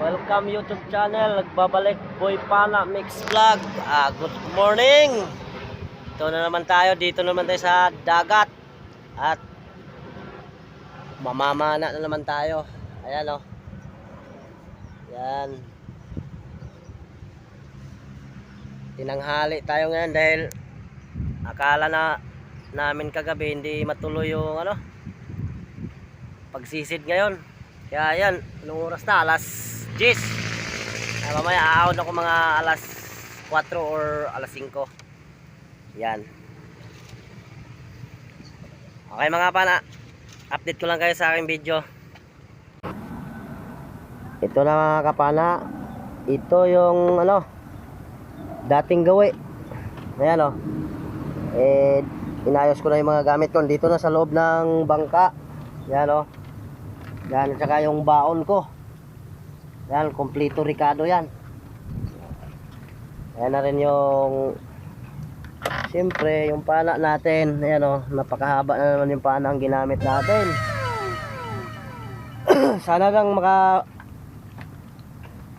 Welcome YouTube channel. Nagbabalik Boy Pana Mix Vlog. Good morning. Ito na naman tayo. Dito naman tayo sa dagat. At mamamana na naman tayo. Ayan o. Yan. Tinanghali tayo ngayon dahil akala namin kagabi hindi matuloy yung pagsisid ngayon. Kaya yan, anong oras na? Alas 10. Mamaya aahon ako mga alas 4 or alas 5. Yan. Okay mga pana, update ko lang kayo sa aking video. Ito na mga kapana. Ito yung dating gawi. Ayan o. Inayos ko na yung mga gamit ko. Dito na sa loob ng bangka. Yan o. Yan, at saka yung baon ko. Yan, kompleto Ricardo yan. Ayan na rin yung siyempre, yung pana natin. Ayan o, napakahaba na naman yung pana ang ginamit natin. Sana lang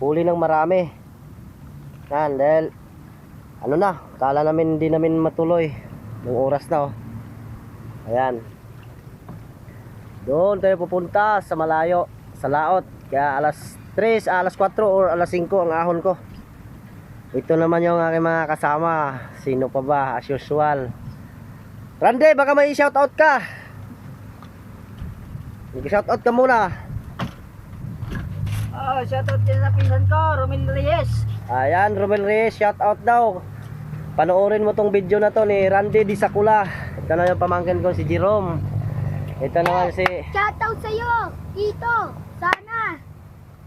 huli ng marami. Yan, dahil kala namin hindi namin matuloy ng oras na o. Ayan. Doon tayo pupunta sa malayo, sa laot. Kaya alas 3, alas 4 or alas 5 ang ahon ko. Ito naman yung aking mga kasama. Sino pa ba? As usual. Rande, baka may shoutout ka. Mag-shoutout ka muna. Shoutout din sa pinsan ko, Romel Reyes. Ayan, Romel Reyes, shoutout daw. Panoorin mo tong video na to ni Randy Di Sakula. Ito na yung pamangkin ko si Jerome. Ito naman si... Shoutout sa'yo, Tito. Sana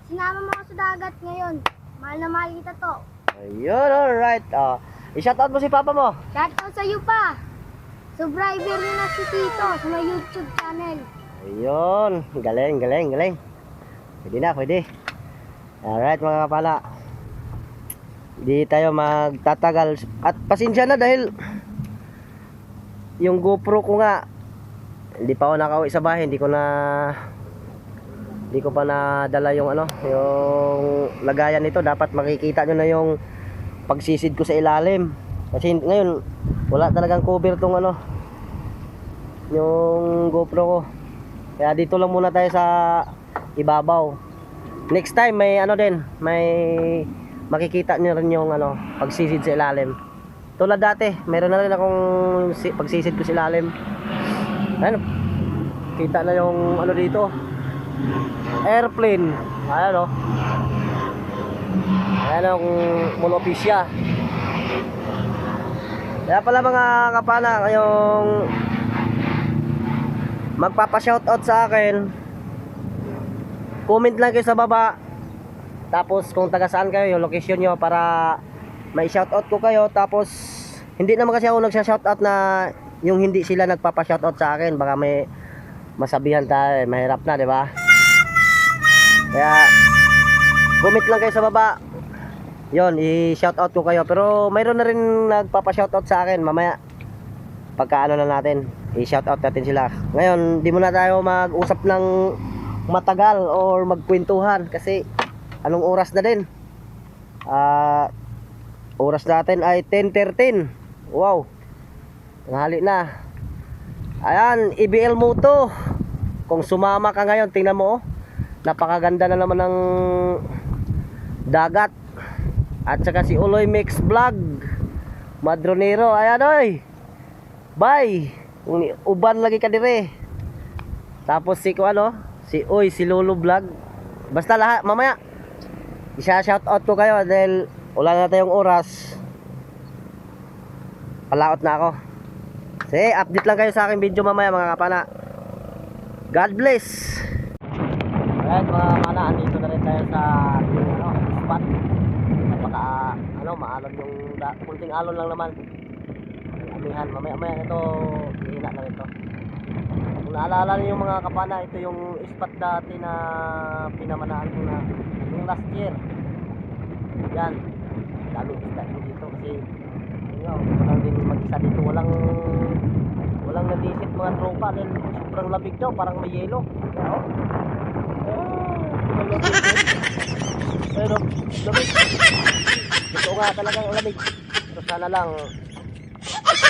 sinama mo ako sa dagat ngayon. Mahal na mahal kita to. Ayun, alright. I-shoutout mo si papa mo. Shoutout sa'yo pa. Subscriber niyo na si Tito sa may YouTube channel. Ayun, galing. Pwede na, pwede. Alright mga kapala. Hindi tayo magtatagal. At pasensya na dahil yung GoPro ko nga hindi pa ako nakauwi sa bahay. Hindi ko pa nadala yung yung lagayan nito. Dapat makikita nyo na yung pagsisid ko sa ilalim. Kasi ngayon wala talagang cover tong yung GoPro ko. Kaya dito lang muna tayo sa ibabaw. Next time may may makikita nyo rin yung pagsisid sa ilalim. Tulad dati, meron na rin akong pagsisid ko sa ilalim. Ayan, kita na yung dito, airplane. Ayan ayan ang Monopisya. Kaya pala mga kapana, ngayong magpapa-shoutout sa akin, comment lang kayo sa baba. Tapos kung taga saan kayo, yung location nyo para may shoutout ko kayo. Tapos hindi naman kasi ako nagsha-shoutout na yung hindi sila nagpapa-shoutout sa akin. Baka may masabihan tayo, mahirap na, di ba? Kaya comment lang kayo sa baba. Yon, i-shoutout ko kayo. Pero mayroon na rin nagpapa-shoutout sa akin. Mamaya pagka na natin, i-shoutout natin sila. Ngayon, di muna tayo mag-usap ng matagal or magkwentuhan kasi anong oras na din? Oras natin ay 10:13. Wow, tanghali na. Ayan, IBL Moto. Kung sumama ka ngayon, tingnan mo, napakaganda na naman ng dagat. At saka si Uloy Mix Vlog, Madronero. Ayan oy, bye. Uban lagi ka dire. Tapos si si Lolo Vlog. Basta lahat, mamaya isa-shoutout ko kayo dahil wala na tayong oras. Palaot na ako. Sige, update lang kayo sa aking video mamaya mga kapana. God bless. Alright mga kapana, andito na rin tayo sa spot. Napaka maalon yung kunting alon lang naman. Amihan, mamaya ito hihina na rin to. Kung naalala niyo yung mga kapana, ito yung spot dati na pinamanaan ko na yung last year. Yan, daming isda dito kasi walang din mag-isa dito, walang nadisit mga tropa dahil sobrang lamig daw, parang may yelo. Ayun o, lamig. Ito nga talagang lamig. Pero sana lang,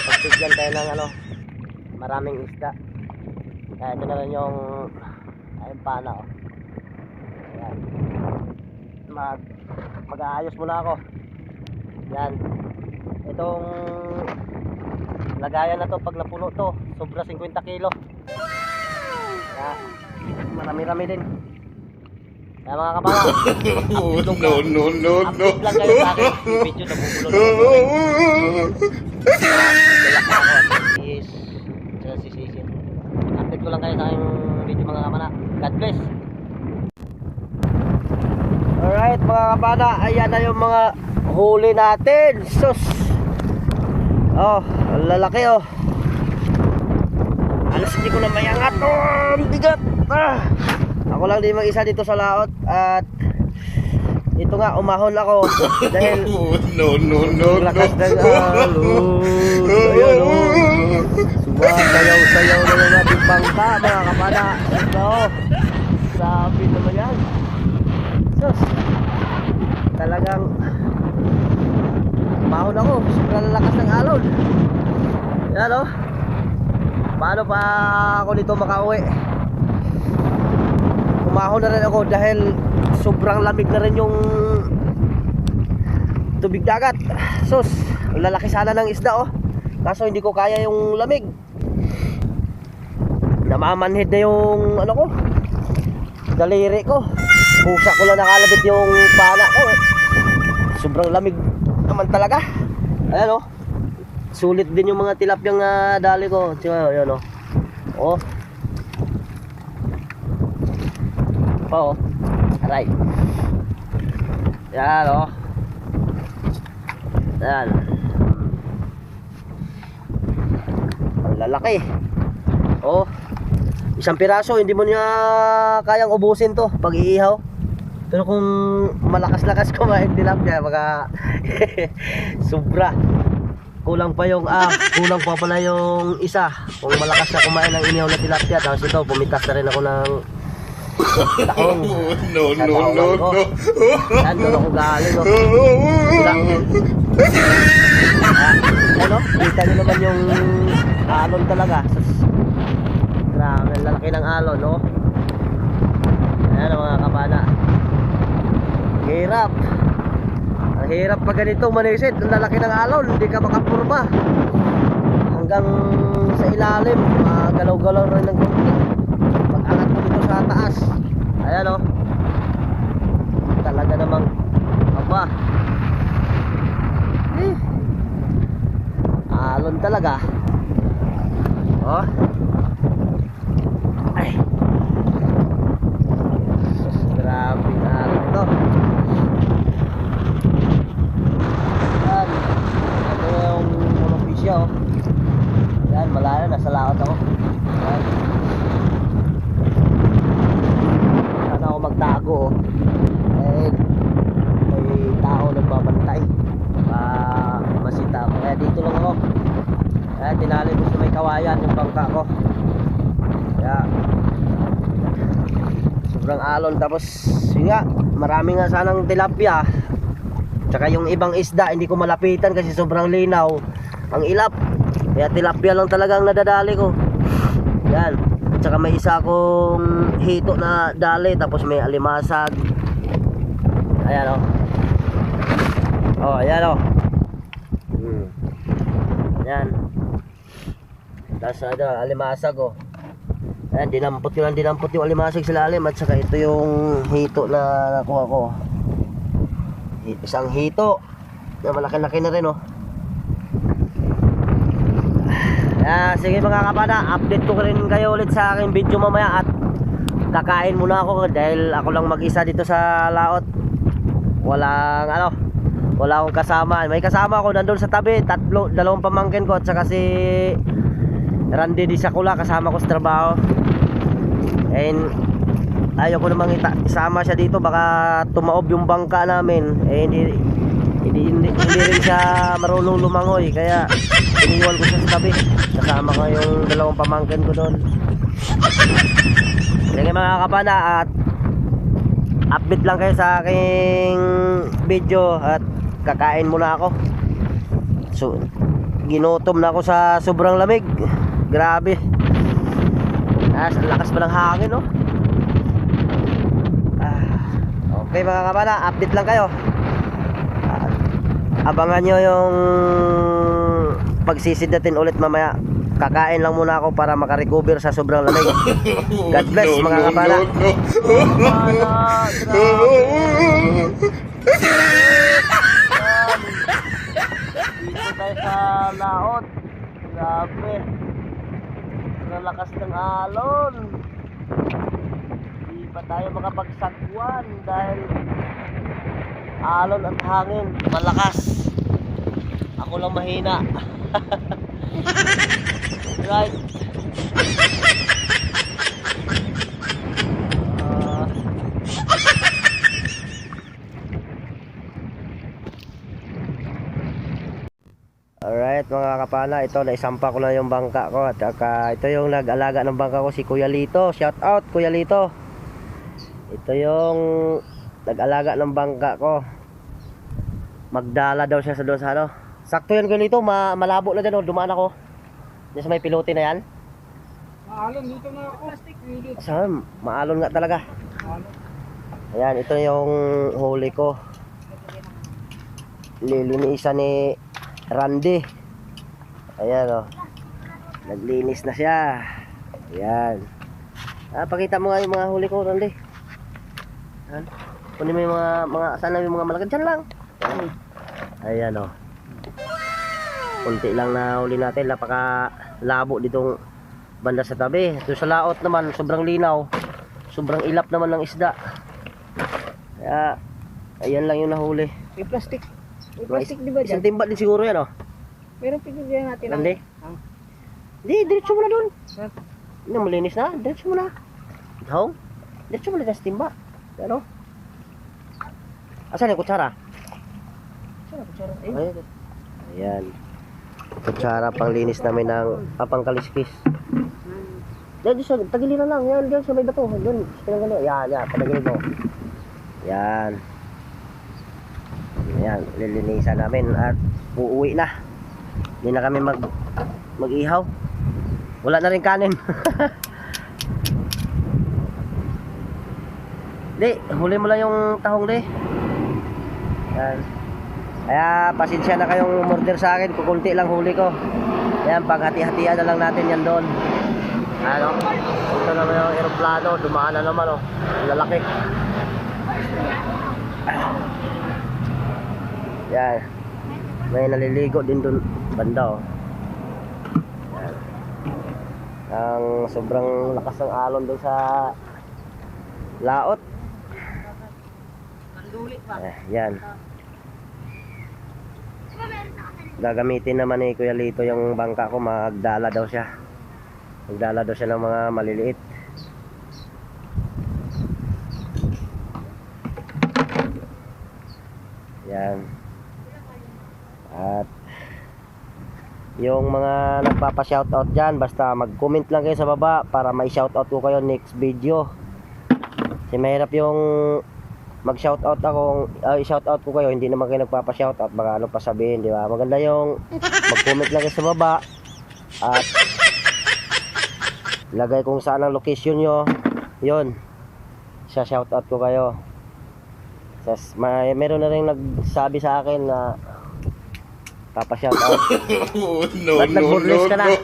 pagbigyan tayo ng ano, maraming isda. Kaya ito na rin yung ayun pana o. Ayan. Mag-aayos muna ako. Yan. Itong lagayan na to pag napuno to, sobra 50 kilo. Kaya marami-rami din. Kaya mga kapala, no. update lang kayo sa akin. Yung video na bubulo na is si Sisin. Update ko lang kayo sa aking video mga kapala. God bless. Alright mga kapala, ayan na yung mga huli natin. Sus. Oh, ang lalaki oh. Alas hindi ko na mayangat. Oh, ang bigat. Ako lang din mag-isa dito sa laot. At ito nga, umahon ako. Dahil no. lakas ng alon. Ayan oh. Sumasayaw-sayaw na yung ating bangka mga kapala. Ito. Sabi naman yan. Sus. Talagang umahon ako. Sobrang lakas ng alon. Yan oh. Paano pa ako dito makauwi? Umahon na rin ako dahil sobrang lamig na rin yung tubig dagat. Sus, lalaki sana ng isda oh. Kaso hindi ko kaya yung lamig. Namamanhid na yung ano ko, daliri ko. Pusa ko lang nakalabit yung pana ko. Sobrang lamig naman talaga. Ayan oh. Sulit din yung mga tilapyang dali ko. Ayan oh. Oh. Oh. Aray. Yan oh. Yan. Ang lalaki. Oh. Isang piraso hindi mo niya kayang ubusin to pag iihaw. Pero kung malakas-lakas kumain tilapia baka sobra. Kulang pa kulang pa pala yung isa. Kung malakas na kumain ng inihaw na tilapia, tapos ito pumitas na rin ako ng taong. No. Yan, doon ako galing oh. Ano? Kita nyo naman yung alon talaga. Grabe, ang lalaki ng alon no? Ayan mga kabana. Hirap. Ang hirap pag ganito manisid. Ang lalaki ng alon, hindi ka makapurma. Hanggang sa ilalim, galaw-galaw rin ng konti. Pag-angat mo dito sa taas. Ayan o. Talaga namang aba. Alon talaga. Oh. Ay. Grabe na alon ito. Yan. Ito yung monopisya oh. Yan, malayo. Nasa laot ako. Yan. Sana ako magtago oh. Eh, may tao nagbabantay. Masita ako. Kaya dito lang ako. Kaya tinali ko sa may kawayan yung bangka ko. Kaya sobrang alon. Tapos yun nga, marami nga sanang tilapia. Tsaka yung ibang isda hindi ko malapitan kasi sobrang linaw ang ilap. Kaya tilapia lang talagang nadadali ko. Yan. Tsaka may isa akong hito na dali. Tapos may alimasag. Ayan o. Oh, ayan o. Yan. Tapos alimasag o. Ayan, dinampot yung alimasag sa lalim. At saka ito yung hito na nakuha ko. Isang hito na malaki-laki na rin oh. Sige mga kapana, update ko rin kayo ulit sa aking video mamaya. At kakain muna ako dahil ako lang mag-isa dito sa laot. Wala akong kasama. May kasama ako nandun sa tabi, dalawang pamangkin ko. At saka si Randy di Sakula, kasama ko sa trabaho. And ayaw ko namang isama siya dito, baka tumaob yung bangka namin. Hindi rin siya marunong lumangoy. Kaya iniwan ko siya sa tabi. Kasama ko yung dalawang pamangkin ko doon. Sige mga kapana, at update lang kayo sa aking video at kakain muna ako. So, ginutom na ako sa sobrang lamig. Grabe. Ang lakas pa ng hangin, no? Okay mga kapala, update lang kayo. Abangan nyo yung pagsisid natin ulit mamaya. Kakain lang muna ako para makarecover sa sobrang lamig. God bless mga kapala. Dito tayo sa laot. Grabe. Ang lakas ng alon. Hindi pa tayo makapagsagwan dahil alon at hangin malakas. Ako lang mahina. Right. Alright mga kapala, ito naisampa ko na yung bangka ko at ito yung nag-alaga ng bangka ko, si Kuya Lito. Shout out Kuya Lito. Ito yung nag-alaga ng bangka ko. Magdala daw siya sa doon sa ano. Sakto yan Kuya Lito, malabo na din, dumaan ako. Diyan sa may pilote na yan. Maalon dito na ako. Plastic unit. Saan? Maalon nga talaga. Ayan, ito yung huli ko. Lilinisan ni Randy. Ayan o. Naglinis na siya. Ayan. Pakita mo nga yung mga huli ko, Randy. Ayan. Kunin mo yung mga sana yung mga malakad dyan lang. Ayan o. Kunti lang na huli natin. Napaka labo ditong banda sa tabi. Ito sa laot naman, sobrang linaw. Sobrang ilap naman ng isda. Kaya, ayan lang yung nahuli. May plastic. May plastic di ba Isang dyan? timba din siguro yan, oh. Meron pinigyan natin. Hindi? Hindi, diretso mo na doon. Sir? Hindi, malinis na. Diretso mo na. Ikaw? Diretso mo na sa timba. Ano? Asan yung kutsara? Saan ang kutsara? Ayun. Ayan. Ayan. Kutsara pang linis namin ng pang kaliskis. Diyan, diyan, tagiliran lang. Yan, diyan sa may bato. Diyan, pinagano. Yan, yan, patagilin mo. Yan. Yan, lilinisan namin at uuwi na. Hindi na kami mag-ihaw. Wala na rin kanin. Di, huli mo lang yung tahong di. Yan. Kaya pasensya na kayong umorder sa akin, kukunti lang huli ko. Yan, paghati-hatian na lang natin yan doon. Ano? Ito naman yung aeroplano, dumaan na naman, oh. Lalaki. Yan. May naliligo din doon banda, oh. Yan. Ang sobrang lakas ng alon doon sa laot. Yan. Gagamitin naman ni Kuya Lito yung bangka ko, magdala daw siya. Magdala daw siya ng mga maliliit. Yan. At yung mga nagpapa-shoutout dyan, basta mag-comment lang kayo sa baba para may shoutout ko kayo next video. Kasi mahirap yung mag-shoutout ako, i-shoutout ko kayo, hindi naman kayo nagpapa-shoutout, baka ano pa sabihin, di ba? Maganda yung mag-comment lang kayo sa baba at lagay kung saan ang location nyo, yun, sa shoutout ko kayo. Meron na rin nagsabi sa akin na papa-shoutout. No, Ba't no, nag-burless no, ka na? no.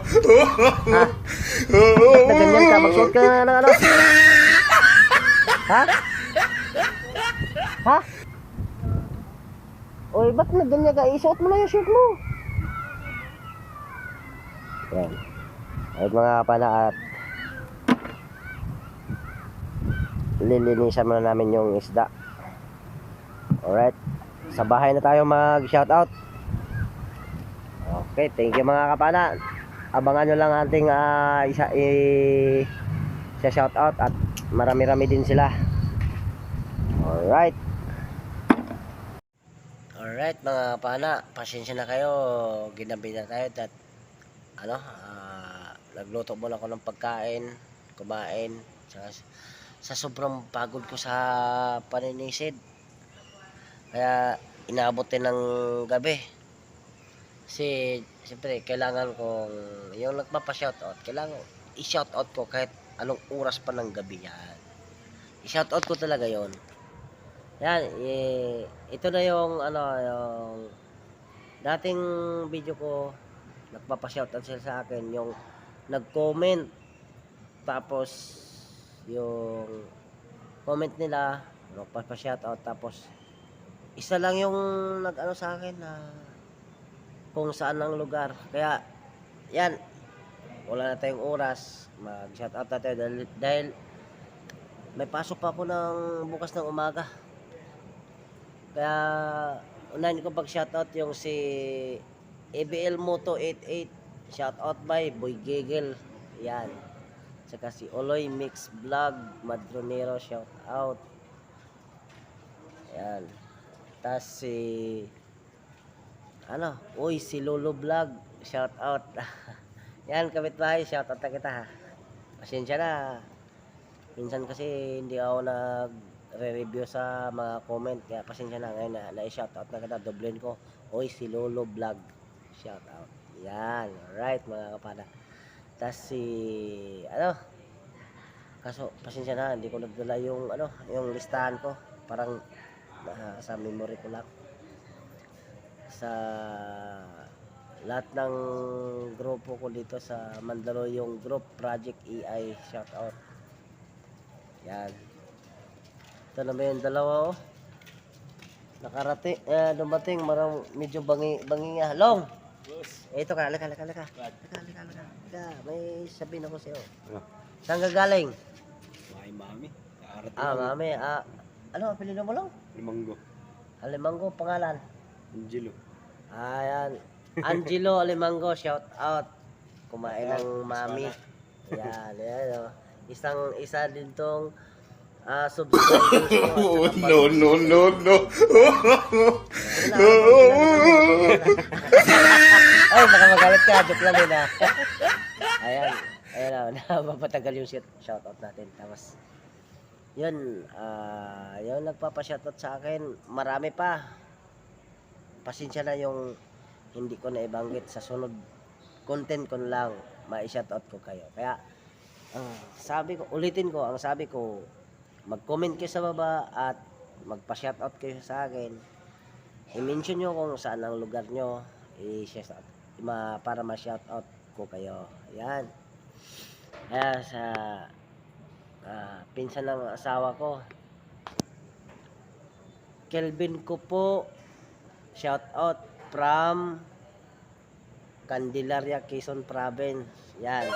Ha? Ba't na ganyan ka? Mag-suot ka na ng ano? Ha? Ha? Oy, ba't na ganyan ka? Isuot mo na yung shirt mo. Yan. Ayun mga kapana at lilinisan muna namin yung isda. Alright. Sa bahay na tayo mag-shoutout. Okay, thank you mga kapana. Abangan nyo lang ating isa shoutout at marami-rami din sila. Alright. Alright mga kapana, pasensya na kayo. Ginabi na tayo at nagluto muna ako ng pagkain, kumain. sa sobrang pagod ko sa paninisid. Kaya inaabot din ng gabi. Kasi siyempre kailangan kong yung nagpapa-shoutout, kailangan i-shoutout ko kahit anong oras pa ng gabi yan. I-shoutout ko talaga yon. Yan, ito na yung yung dating video ko, nagpapa-shoutout sila sa akin, yung nag-comment, tapos yung comment nila, nagpapa-shoutout, tapos isa lang yung nag-ano sa akin na kung saan ang lugar. Kaya yan, wala na tayong oras, mag-shoutout na tayo dahil may pasok pa ako ng bukas ng umaga. Kaya unahin ko pag-shoutout yung si ABL Moto 88, shoutout by Boy Giggle, yan. Saka si Oloy Mix Vlog Madronero, shoutout. Yan. Tas si si Lolo Vlog, shoutout. Yan, kapitbahay, shoutout na kita ha. Pasensya na. Minsan kasi hindi ako nagre-review sa mga comment, kaya pasensya na. Ngayon na-shoutout na kita, doblen ko. Si Lolo Vlog, shoutout. Yan, alright mga kapana. Tas si kaso pasensya na, hindi ko nagdala yung yung listahan ko. Parang sa memory ko lang. Sa lahat ng grupo ko dito sa Mandaluyong Group Project EI, shoutout. Yan. Ito naman yung dalawa nakarating, dumating, medyo bangi nga. Long! Ito ka, halika. May sabihin ako sa'yo. Saan ka galing? Mami. Mami. Ano, apelido mo lang? Limanggo. Alimango, pangalan? Angelo. Yan. Angelo Alimango, shout out. Kumain ng mami. Yan. Isa din tong subscribers ko. No. Ay, baka magalit ka. Joke lang yun Ayan napapatagal yung shout out natin. Tapos yun, yung nagpapa-shoutout sa akin, marami pa. Pasensya na yung hindi ko na ibanggit. Sa sunod content ko lang ma-shoutout ko kayo. Kaya ulitin ko, ang sabi ko, mag-comment kayo sa baba at magpa-shoutout kayo sa akin. I-mention nyo kung saan ang lugar nyo, para ma-shoutout ko kayo. Yan. Kaya sa pinsan ng asawa ko, Kelvin ko po, shout out from Candelaria, Quezon Province. Yan.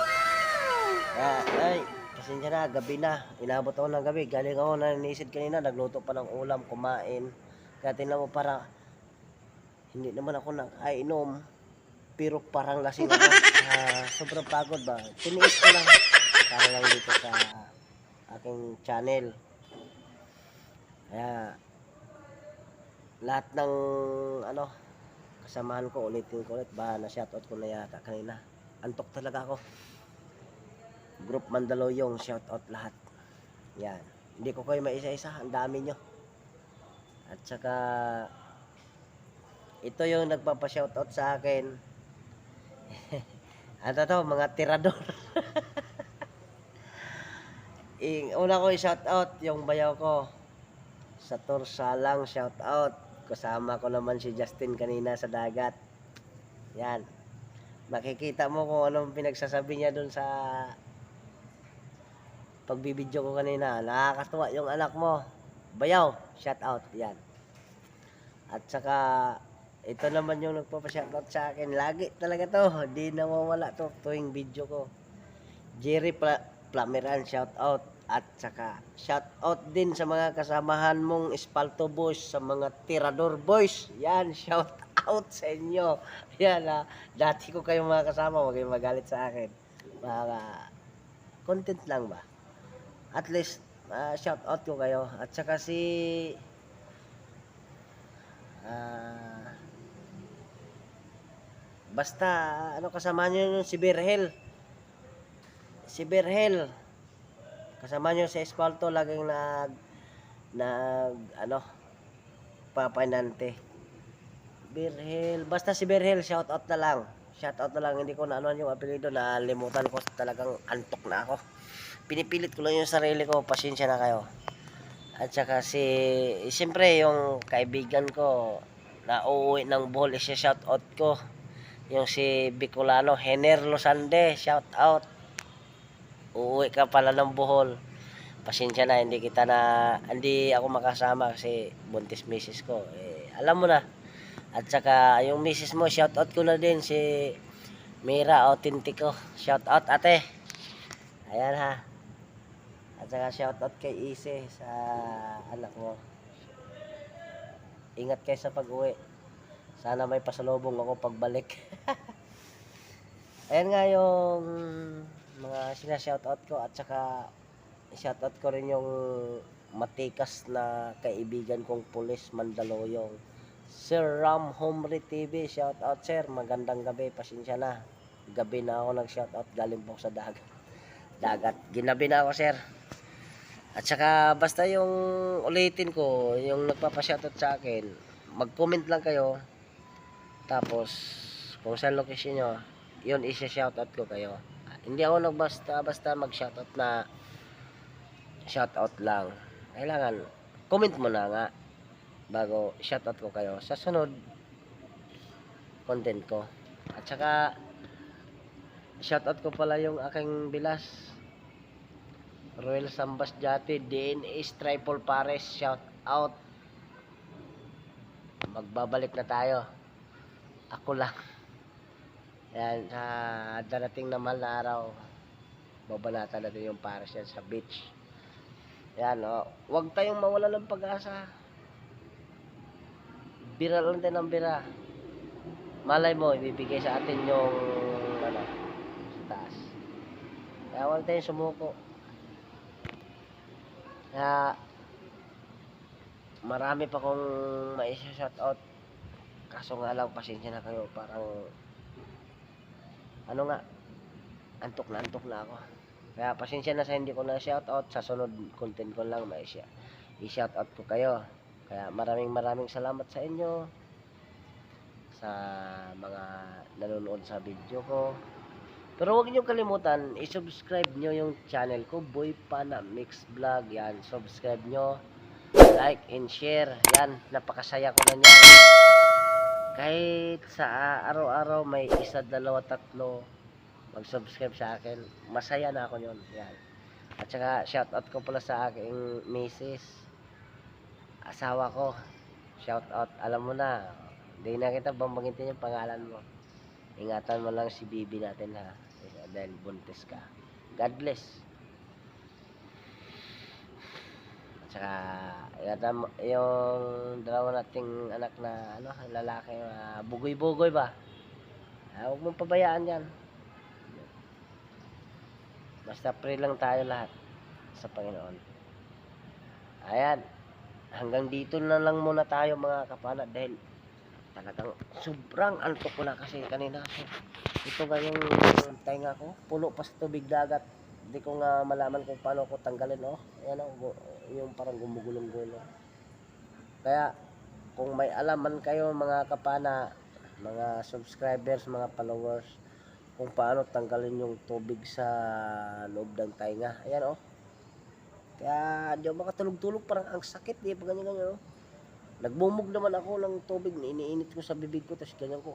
Pasensya na, gabi na. Inabot ako ng gabi. Galing ako na nisid kanina, nagluto pa ng ulam, kumain. Kaya tingnan mo, para hindi naman ako nakainom, pero parang lasing ako. Sobrang pagod ba? Tiniis ko lang para lang dito sa aking channel. Kaya lahat ng kasamahan ko, ulitin ko ulit, na shoutout ko na yata kanina. Antok talaga ako. Group Mandaluyong, shoutout lahat. Yan. Hindi ko kayo maisa-isa, ang dami nyo. At saka ito yung nagpapa-shoutout sa akin. Mga tirador. Una ko i-shoutout yung bayaw ko sa Torsalang, shoutout. Kasama ko naman si Justin kanina sa dagat. Yan. Makikita mo kung anong pinagsasabi niya dun sa pagbibidyo ko kanina. Nakakatuwa yung anak mo. Bayaw, shoutout. Yan. At saka ito naman yung nagpapa-shoutout sa akin. Lagi talaga to. Di nawawala to tuwing video ko. Jerry Plameran, shoutout. At saka shoutout din sa mga kasamahan mong Espalto Boys, sa mga Tirador Boys. Yan, shoutout sa inyo. Yan, dati ko kayong mga kasama. Huwag kayong magalit sa akin. Mga content lang ba? At least shoutout ko kayo. At saka basta kasama nyo si Berhel. Si Berhel, Kasama nyo sa espalto, laging papainante. Birhel, basta si Birhel, shout out na lang. Shout out na lang, hindi ko na ano yung apelido, nalimutan ko, talagang antok na ako. Pinipilit ko lang yung sarili ko, pasensya na kayo. At saka siyempre yung kaibigan ko na uuwi ng Bohol, shout out ko. Yung si Bicolano, Hener Losande, shout out. Uuwi ka pala ng Bohol. Pasensya na, hindi ako makasama kasi buntis misis ko. Alam mo na. At saka yung misis mo, shout out ko na din si Mira Autentico. Shout out ate. Ayan ha. At saka shout out kay Ise sa anak mo. Ingat kayo sa pag-uwi. Sana may pasalubong ako pagbalik. Ayan nga yung mga sina-shout out ko, at saka shout out ko rin yung matikas na kaibigan kong pulis Mandaluyong. Sir Ram Homri TV, shout out sir, magandang gabi, pasensya na. Gabi na ako nag-shout out, galing po sa dagat. Ginabi na ako sir. At saka basta yung ulitin ko, yung nagpapa-shoutout sa akin, mag-comment lang kayo. Tapos kung saan location nyo, yun isa-shoutout ko kayo. Hindi ako basta mag-shoutout na shoutout lang. Kailangan comment mo na nga bago shoutout ko kayo sa sunod content ko. At saka shoutout ko pala yung aking bilas, Royal Sambas Jati, DNA Triple Pares, shout out. Magbabalik na tayo. Ako lang. Yan, sa darating na mahal na araw, babanatan natin yung Pares yan sa beach. Yan, huwag tayong mawala ng pag-asa. Bira lang din ang bira. Malay mo, ibibigay sa atin yung sa taas. Kaya huwag tayong sumuko. Kaya marami pa kong maisa-shout out. Kaso nga lang, pasensya na kayo. Parang antok na ako. Kaya pasensya na sa hindi ko na shout out. Sa sunod content ko lang i-shout out ko kayo. Kaya maraming salamat sa inyo, sa mga nanonood sa video ko. Pero huwag niyo kalimutan, i-subscribe nyo yung channel ko, Boy Pana Mix Vlog. Yan, subscribe nyo, like and share. Yan, napakasaya ko na niyan. Kahit sa araw-araw may 1, 2, 3 mag-subscribe sa akin, masaya na ako yun. Yan. At saka shoutout ko pala sa aking misis, asawa ko. Shoutout, alam mo na, hindi na kita bambangitin yung pangalan mo. Ingatan mo lang si Bibi natin ha, dahil buntis ka. God bless. At saka yung dalawa nating anak na lalaki, bugoy-bugoy ba, huwag mong pabayaan yan. Basta pray lang tayo lahat sa Panginoon. Ayan, hanggang dito na lang muna tayo mga kapana, dahil talagang sobrang antok ko na kasi kanina. Ito nga yung tainga ko, puno pa sa tubig dagat. Hindi ko nga malaman kung paano ko tanggalin. Ayan yung parang gumugulong-gulong. Kaya kung may alaman kayo mga kapana, mga subscribers, mga followers, kung paano tanggalin yung tubig sa loob ng tainga. Ayan kaya hindi ako makatulog-tulog, parang ang sakit pag ganyan. Nagbumog naman ako ng tubig, iniinit ko sa bibig ko, tapos ganyan ko.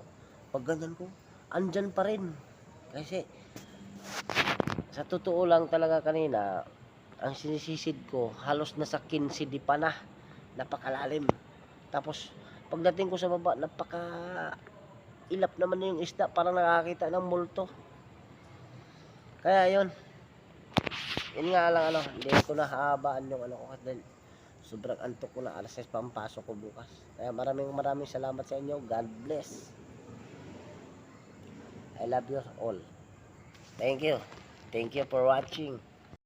Pag ganyan ko, andyan pa rin. Kasi sa totoo lang talaga kanina, ang sinisisid ko halos nasa 15 di pa na, napakalalim. Tapos pagdating ko sa baba, napaka ilap naman na yung isda, parang nakakita ng multo. Kaya yun nga lang, hindi ko na habaan yung ko, dahil sobrang antok ko na. Alas 6 pa ang pasok ko bukas. Kaya maraming salamat sa inyo. God bless. I love you all. Thank you for watching.